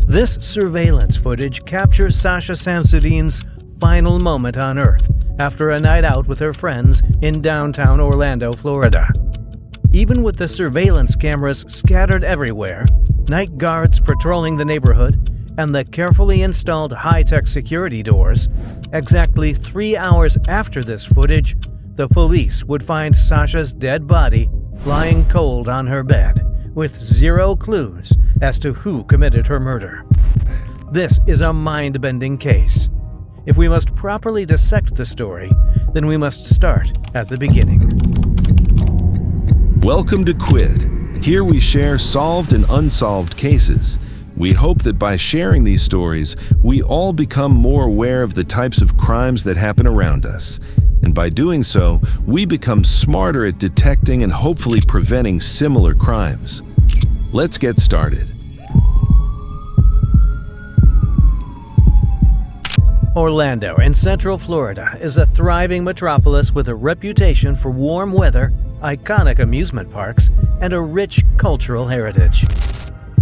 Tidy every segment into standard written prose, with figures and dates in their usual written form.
This surveillance footage captures Sasha Samsudean's final moment on Earth after a night out with her friends in downtown Orlando, Florida. Even with the surveillance cameras scattered everywhere, night guards patrolling the neighborhood, and the carefully installed high-tech security doors, exactly 3 hours after this footage, the police would find Sasha's dead body lying cold on her bed, with zero clues as to who committed her murder. This is a mind-bending case. If we must properly dissect the story, then we must start at the beginning. Welcome to Quid. Here we share solved and unsolved cases. We hope that by sharing these stories, we all become more aware of the types of crimes that happen around us. And by doing so, we become smarter at detecting and hopefully preventing similar crimes. Let's get started. Orlando in Central Florida is a thriving metropolis with a reputation for warm weather, iconic amusement parks, and a rich cultural heritage.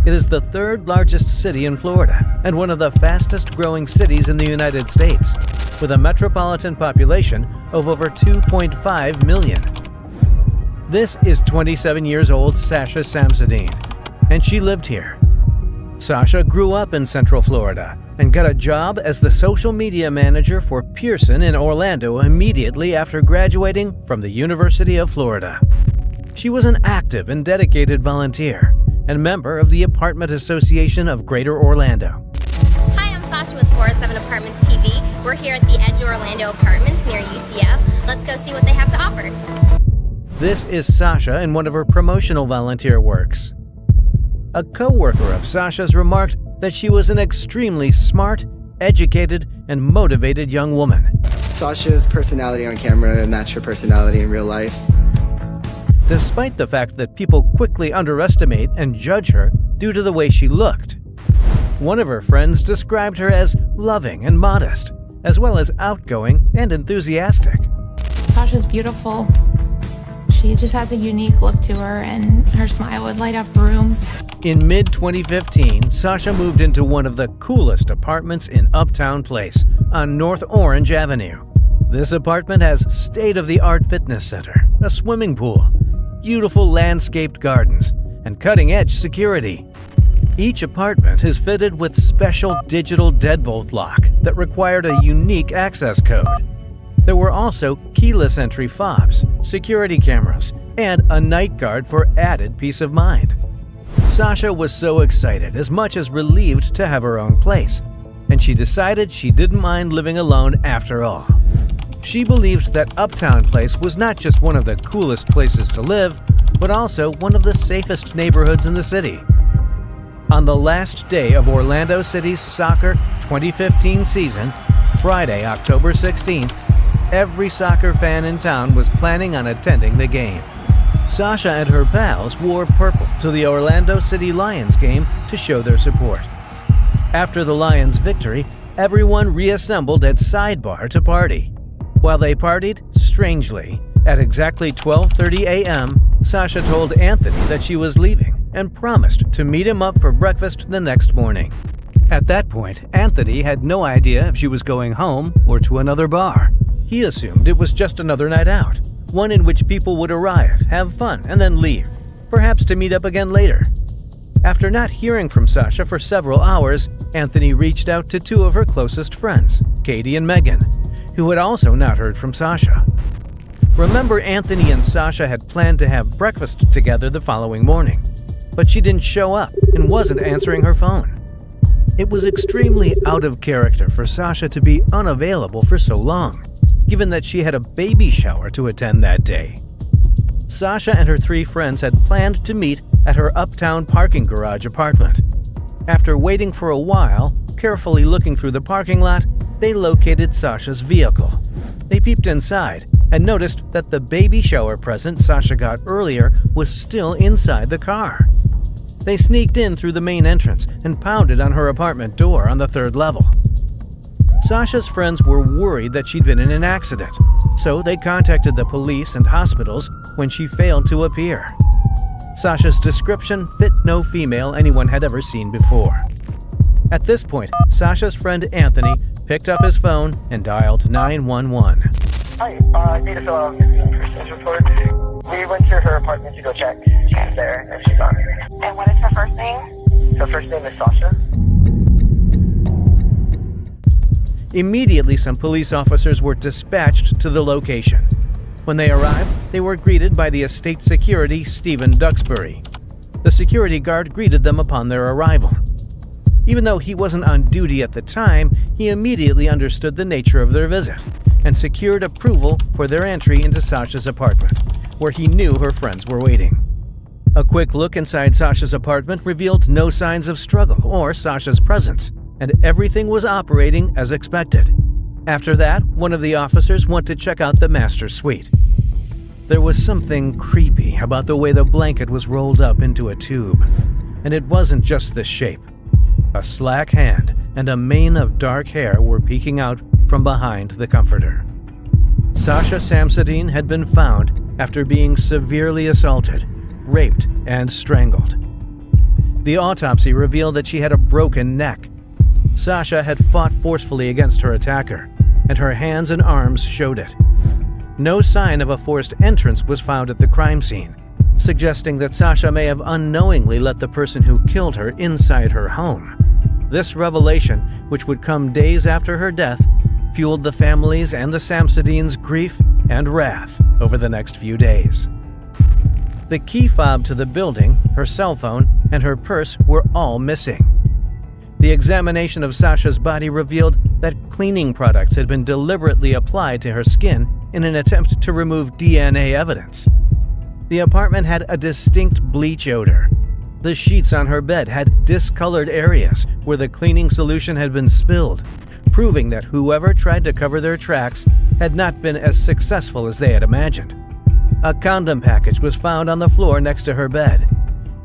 It is the third largest city in Florida and one of the fastest growing cities in the United States, with a metropolitan population of over 2.5 million. This is 27 years old Sasha Samsudean, and she lived here. Sasha grew up in Central Florida and got a job as the social media manager for Pearson in Orlando immediately after graduating from the University of Florida. She was an active and dedicated volunteer and member of the Apartment Association of Greater Orlando. Hi, I'm Sasha with 407 Apartments TV. We're here at the Edge Orlando Apartments near UCF. Let's go see what they have to offer. This is Sasha in one of her promotional volunteer works. A co-worker of Sasha's remarked that she was an extremely smart, educated, and motivated young woman. Sasha's personality on camera matched her personality in real life. Despite the fact that people quickly underestimate and judge her due to the way she looked. One of her friends described her as loving and modest, as well as outgoing and enthusiastic. Sasha's beautiful. She just has a unique look to her, and her smile would light up the room. In mid-2015, Sasha moved into one of the coolest apartments in Uptown Place on North Orange Avenue. This apartment has state-of-the-art fitness center, a swimming pool, beautiful landscaped gardens, and cutting-edge security. Each apartment is fitted with special digital deadbolt lock that required a unique access code. There were also keyless entry fobs, security cameras, and a night guard for added peace of mind. Sasha was so excited, as much as relieved to have her own place, and she decided she didn't mind living alone after all. She believed that Uptown Place was not just one of the coolest places to live, but also one of the safest neighborhoods in the city. On the last day of Orlando City's soccer 2015 season, Friday, October 16th, every soccer fan in town was planning on attending the game. Sasha and her pals wore purple to the Orlando City Lions game to show their support. After the Lions' victory, everyone reassembled at Sidebar to party. While they partied, strangely, at exactly 12:30 a.m., Sasha told Anthony that she was leaving and promised to meet him up for breakfast the next morning. At that point, Anthony had no idea if she was going home or to another bar. He assumed it was just another night out, one in which people would arrive, have fun, and then leave, perhaps to meet up again later. After not hearing from Sasha for several hours, Anthony reached out to two of her closest friends, Katie and Megan, who had also not heard from Sasha. Remember, Anthony and Sasha had planned to have breakfast together the following morning, but she didn't show up and wasn't answering her phone. It was extremely out of character for Sasha to be unavailable for so long, given that she had a baby shower to attend that day. Sasha and her three friends had planned to meet at her uptown parking garage apartment. After waiting for a while, carefully looking through the parking lot, they located Sasha's vehicle. They peeped inside and noticed that the baby shower present Sasha got earlier was still inside the car. They sneaked in through the main entrance and pounded on her apartment door on the third level. Sasha's friends were worried that she'd been in an accident, so they contacted the police and hospitals when she failed to appear. Sasha's description fit no female anyone had ever seen before. At this point, Sasha's friend Anthony picked up his phone and dialed 911. Hi, I need to fill out a missing persons report. We went to her apartment to go check. She's there, and she's on here. And what is her first name? Her first name is Sasha. Immediately, some police officers were dispatched to the location. When they arrived, they were greeted by the estate security, Stephen Duxbury. The security guard greeted them upon their arrival. Even though he wasn't on duty at the time, he immediately understood the nature of their visit and secured approval for their entry into Sasha's apartment, where he knew her friends were waiting. A quick look inside Sasha's apartment revealed no signs of struggle or Sasha's presence, and everything was operating as expected. After that, one of the officers went to check out the master suite. There was something creepy about the way the blanket was rolled up into a tube, and it wasn't just the shape. A slack hand and a mane of dark hair were peeking out from behind the comforter. Sasha Samsudean had been found after being severely assaulted, raped, and strangled. The autopsy revealed that she had a broken neck. Sasha had fought forcefully against her attacker, and her hands and arms showed it. No sign of a forced entrance was found at the crime scene, suggesting that Sasha may have unknowingly let the person who killed her inside her home. This revelation, which would come days after her death, fueled the families and the Samsudeans' grief and wrath over the next few days. The key fob to the building, her cell phone, and her purse were all missing. The examination of Sasha's body revealed that cleaning products had been deliberately applied to her skin in an attempt to remove DNA evidence. The apartment had a distinct bleach odor. The sheets on her bed had discolored areas where the cleaning solution had been spilled, proving that whoever tried to cover their tracks had not been as successful as they had imagined. A condom package was found on the floor next to her bed.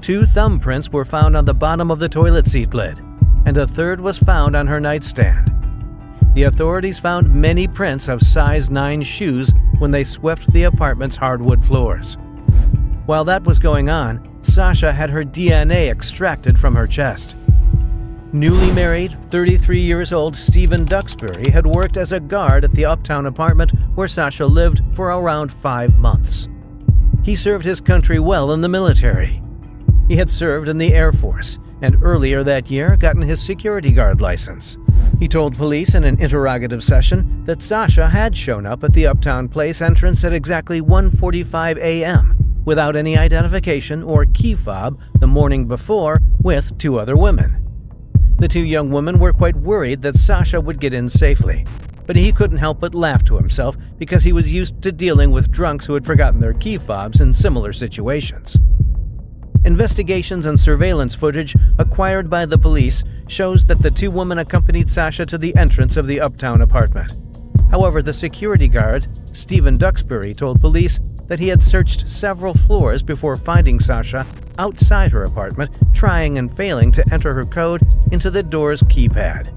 2 thumbprints were found on the bottom of the toilet seat lid, and a third was found on her nightstand. The authorities found many prints of size 9 shoes when they swept the apartment's hardwood floors. While that was going on, Sasha had her DNA extracted from her chest. Newly married, 33 years old Stephen Duxbury had worked as a guard at the uptown apartment where Sasha lived for around 5 months. He served his country well in the military. He had served in the Air Force, and earlier that year gotten his security guard license. He told police in an interrogative session that Sasha had shown up at the Uptown Place entrance at exactly 1:45 a.m. without any identification or key fob the morning before with 2 other women. The 2 young women were quite worried that Sasha would get in safely, but he couldn't help but laugh to himself because he was used to dealing with drunks who had forgotten their key fobs in similar situations. Investigations and surveillance footage acquired by the police shows that the 2 women accompanied Sasha to the entrance of the Uptown apartment. However, the security guard, Stephen Duxbury, told police that he had searched several floors before finding Sasha outside her apartment, trying and failing to enter her code into the door's keypad.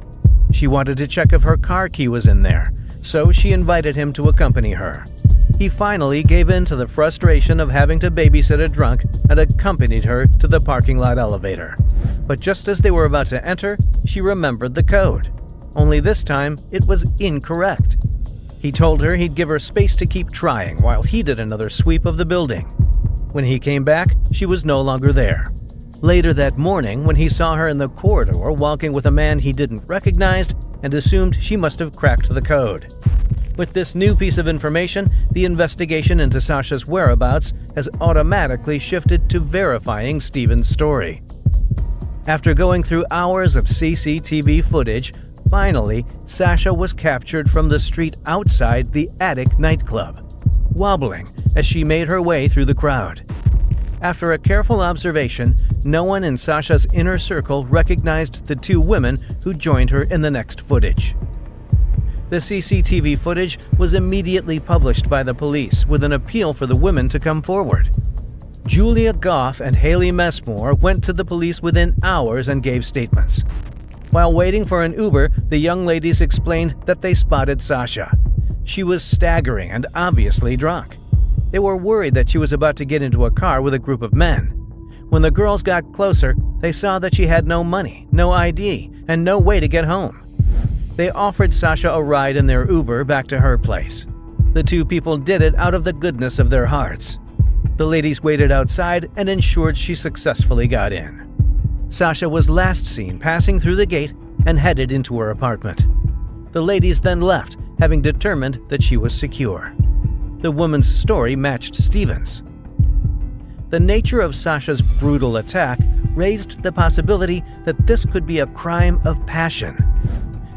She wanted to check if her car key was in there, so she invited him to accompany her. He finally gave in to the frustration of having to babysit a drunk and accompanied her to the parking lot elevator. But just as they were about to enter, she remembered the code. Only this time, it was incorrect. He told her he'd give her space to keep trying while he did another sweep of the building. When he came back, she was no longer there. Later that morning, when he saw her in the corridor walking with a man he didn't recognize and assumed she must have cracked the code. With this new piece of information, the investigation into Sasha's whereabouts has automatically shifted to verifying Stephen's story. After going through hours of CCTV footage, finally, Sasha was captured from the street outside the Attic nightclub, wobbling as she made her way through the crowd. After a careful observation, no one in Sasha's inner circle recognized the 2 women who joined her in the next footage. The CCTV footage was immediately published by the police with an appeal for the women to come forward. Julia Goff and Haley Messmore went to the police within hours and gave statements. While waiting for an Uber, the young ladies explained that they spotted Sasha. She was staggering and obviously drunk. They were worried that she was about to get into a car with a group of men. When the girls got closer, they saw that she had no money, no ID, and no way to get home. They offered Sasha a ride in their Uber back to her place. The two people did it out of the goodness of their hearts. The ladies waited outside and ensured she successfully got in. Sasha was last seen passing through the gate and headed into her apartment. The ladies then left, having determined that she was secure. The woman's story matched Stephen's. The nature of Sasha's brutal attack raised the possibility that this could be a crime of passion.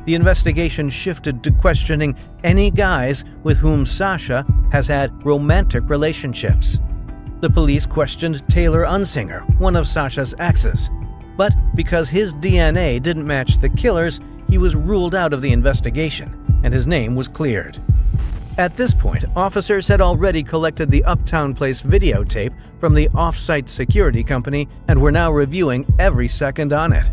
The investigation shifted to questioning any guys with whom Sasha has had romantic relationships. The police questioned Taylor Unsinger, one of Sasha's exes, but because his DNA didn't match the killer's, he was ruled out of the investigation, and his name was cleared. At this point, officers had already collected the Uptown Place videotape from the off-site security company and were now reviewing every second on it.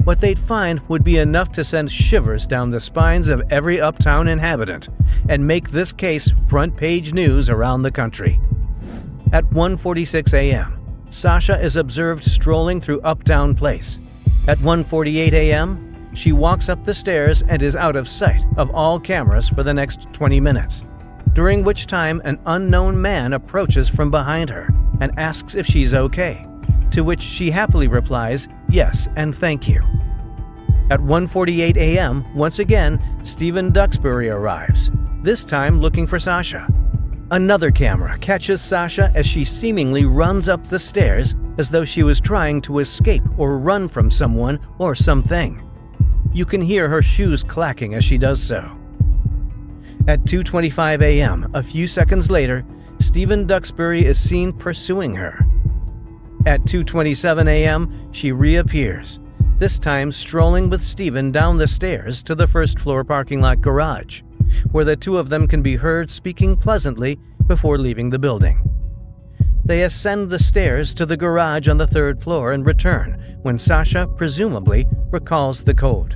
What they'd find would be enough to send shivers down the spines of every Uptown inhabitant and make this case front-page news around the country. At 1:46 a.m., Sasha is observed strolling through Uptown Place. At 1:48 a.m., she walks up the stairs and is out of sight of all cameras for the next 20 minutes, during which time an unknown man approaches from behind her and asks if she's okay, to which she happily replies, "Yes, and thank you." At 1:48 a.m., once again, Stephen Duxbury arrives, this time looking for Sasha. Another camera catches Sasha as she seemingly runs up the stairs as though she was trying to escape or run from someone or something. You can hear her shoes clacking as she does so. At 2:25 a.m., a few seconds later, Stephen Duxbury is seen pursuing her. At 2:27 a.m., she reappears, this time strolling with Stephen down the stairs to the first-floor parking lot garage, where the two of them can be heard speaking pleasantly before leaving the building. They ascend the stairs to the garage on the third floor and return when Sasha, presumably, recalls the code.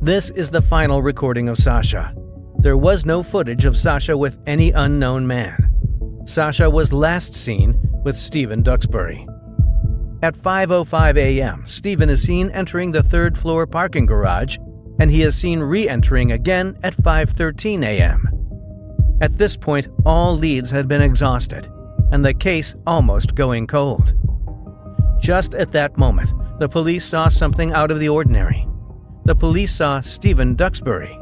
This is the final recording of Sasha. There was no footage of Sasha with any unknown man. Sasha was last seen with Stephen Duxbury. At 5:05 a.m., Stephen is seen entering the third-floor parking garage, and he is seen re-entering again at 5:13 a.m. At this point, all leads had been exhausted, and the case almost going cold. Just at that moment, the police saw something out of the ordinary. The police saw Stephen Duxbury.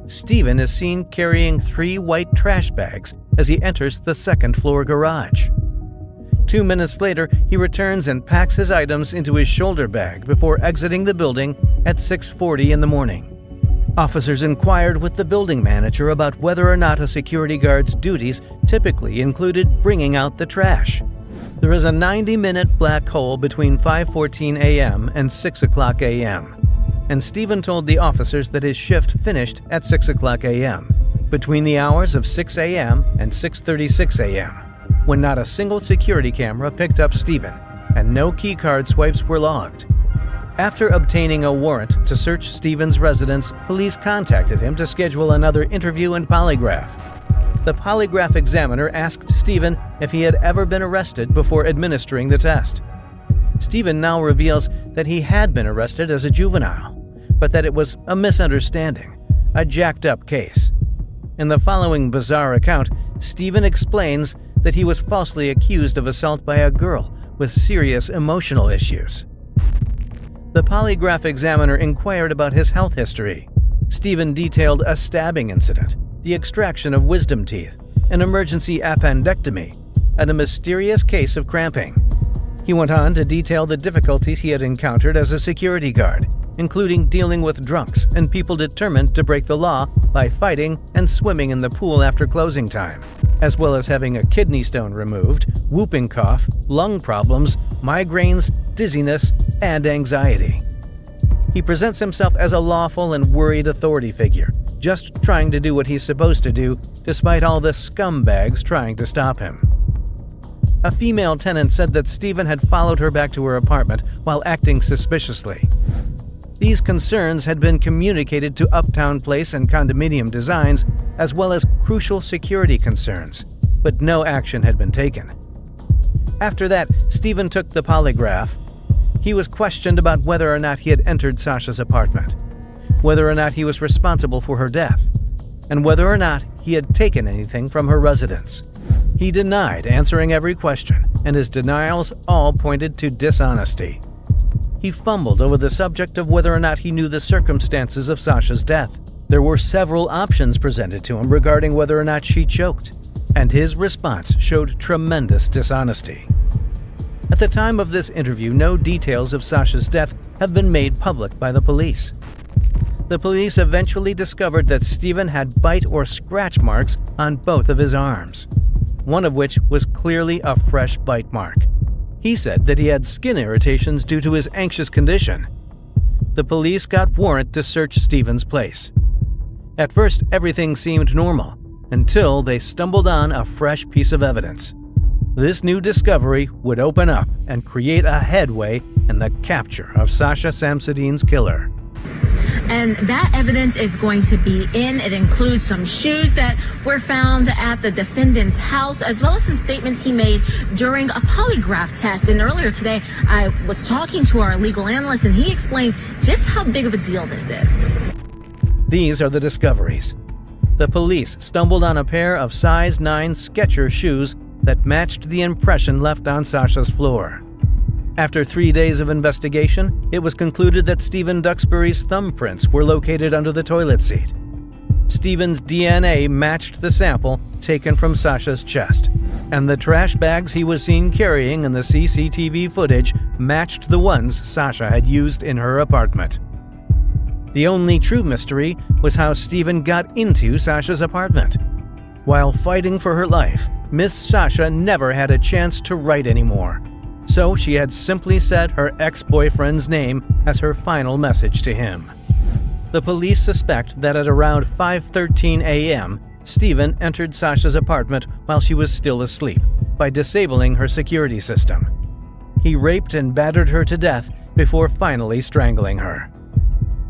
Stephen is seen carrying 3 white trash bags as he enters the second-floor garage. 2 minutes later, he returns and packs his items into his shoulder bag before exiting the building at 6:40 in the morning. Officers inquired with the building manager about whether or not a security guard's duties typically included bringing out the trash. There is a 90-minute black hole between 5:14 a.m. and 6 o'clock a.m., and Stephen told the officers that his shift finished at 6 o'clock a.m., between the hours of 6 a.m. and 6:36 a.m., when not a single security camera picked up Stephen, and no keycard swipes were logged. After obtaining a warrant to search Stephen's residence, police contacted him to schedule another interview and polygraph. The polygraph examiner asked Stephen if he had ever been arrested before administering the test. Stephen now reveals that he had been arrested as a juvenile, but that it was a misunderstanding, a jacked-up case. In the following bizarre account, Stephen explains that he was falsely accused of assault by a girl with serious emotional issues. The polygraph examiner inquired about his health history. Stephen detailed a stabbing incident, the extraction of wisdom teeth, an emergency appendectomy, and a mysterious case of cramping. He went on to detail the difficulties he had encountered as a security guard, including dealing with drunks and people determined to break the law by fighting and swimming in the pool after closing time, as well as having a kidney stone removed, whooping cough, lung problems, migraines, dizziness, and anxiety. He presents himself as a lawful and worried authority figure, just trying to do what he's supposed to do, despite all the scumbags trying to stop him. A female tenant said that Stephen had followed her back to her apartment while acting suspiciously. These concerns had been communicated to Uptown Place and condominium designs, as well as crucial security concerns, but no action had been taken. After that, Stephen took the polygraph. He was questioned about whether or not he had entered Sasha's apartment, whether or not he was responsible for her death, and whether or not he had taken anything from her residence. He denied answering every question, and his denials all pointed to dishonesty. He fumbled over the subject of whether or not he knew the circumstances of Sasha's death. There were several options presented to him regarding whether or not she choked, and his response showed tremendous dishonesty. At the time of this interview, no details of Sasha's death have been made public by the police. The police eventually discovered that Stephen had bite or scratch marks on both of his arms, one of which was clearly a fresh bite mark. He said that he had skin irritations due to his anxious condition. The police got warrant to search Stephen's place. At first, everything seemed normal, until they stumbled on a fresh piece of evidence. This new discovery would open up and create a headway in the capture of Sasha Samsudean's killer. And that evidence is going to be in. It includes some shoes that were found at the defendant's house, as well as some statements he made during a polygraph test. And earlier today, I was talking to our legal analyst, and he explains just how big of a deal this is. These are the discoveries. The police stumbled on a pair of size 9 Skechers shoes that matched the impression left on Sasha's floor. After 3 days of investigation, it was concluded that Stephen Duxbury's thumbprints were located under the toilet seat. Stephen's DNA matched the sample taken from Sasha's chest, and the trash bags he was seen carrying in the CCTV footage matched the ones Sasha had used in her apartment. The only true mystery was how Stephen got into Sasha's apartment. While fighting for her life, Miss Sasha never had a chance to write anymore, so she had simply said her ex-boyfriend's name as her final message to him. The police suspect that at around 5:13 a.m., Stephen entered Sasha's apartment while she was still asleep by disabling her security system. He raped and battered her to death before finally strangling her.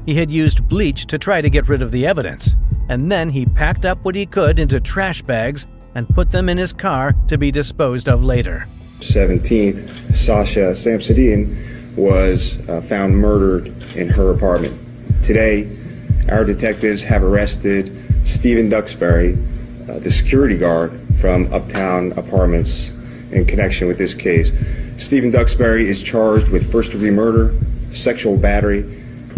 He had used bleach to try to get rid of the evidence, and then he packed up what he could into trash bags and put them in his car to be disposed of later. 17th, Sasha Samsudean was found murdered in her apartment. Today, our detectives have arrested Stephen Duxbury, the security guard from Uptown Apartments, in connection with this case. Stephen Duxbury is charged with first-degree murder, sexual battery,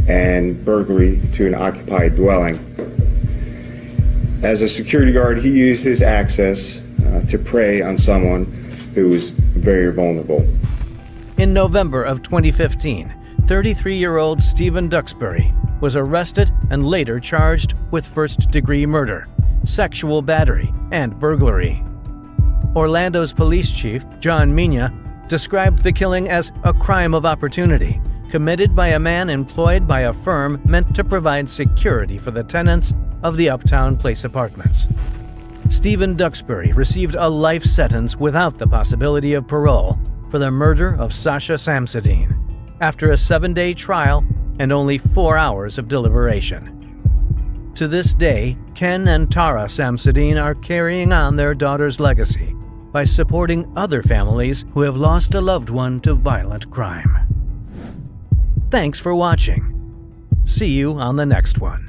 and burglary to an occupied dwelling. As a security guard, he used his access to prey on someone who was very vulnerable. In November of 2015, 33-year-old Stephen Duxbury was arrested and later charged with first-degree murder, sexual battery, and burglary. Orlando's police chief, John Mina, described the killing as a crime of opportunity committed by a man employed by a firm meant to provide security for the tenants of the Uptown Place apartments. Stephen Duxbury received a life sentence without the possibility of parole for the murder of Sasha Samsudean after a 7-day trial and only 4 hours of deliberation. To this day, Ken and Tara Samsudean are carrying on their daughter's legacy by supporting other families who have lost a loved one to violent crime. Thanks for watching. See you on the next one.